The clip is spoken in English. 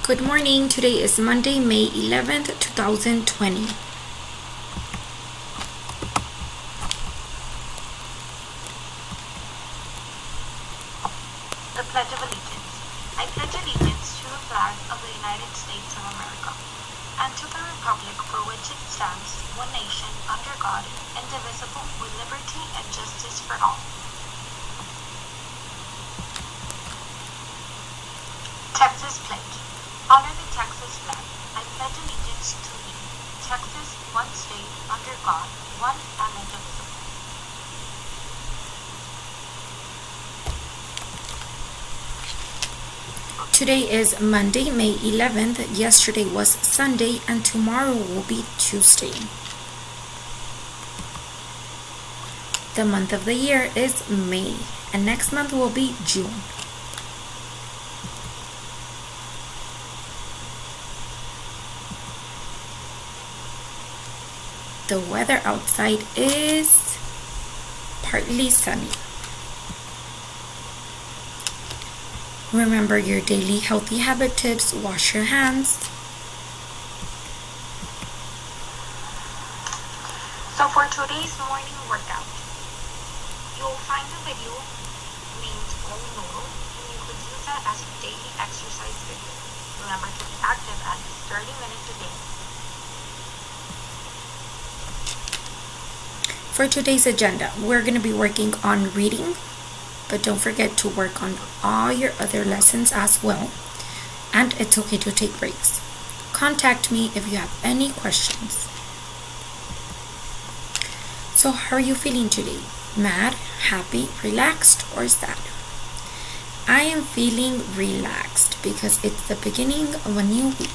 Good morning. Today is Monday, May 11th, 2020. The Pledge of Allegiance. I pledge allegiance to the flag of the United States of America and to the republic for which it stands, one nation, under God, indivisible, with liberty and justice for all. Texas Pledge. Honor the Texas flag. I pledge allegiance to thee. Texas, one state, under God, one and indivisible. Today is Monday, May 11th. Yesterday was Sunday, and tomorrow will be Tuesday. The month of the year is May, and next month will be June. The weather outside is partly sunny. Remember your daily healthy habit tips. Wash your hands. So for today's morning workout, you'll find a video named Omnoro, and you could use that as a daily exercise video. Remember to be active at least 30 minutes a day. For today's agenda, we're going to be working on reading, but don't forget to work on all your other lessons as well. And it's okay to take breaks. Contact me if you have any questions. So how are you feeling today? Mad, happy, relaxed, or sad? I am feeling relaxed because it's the beginning of a new week.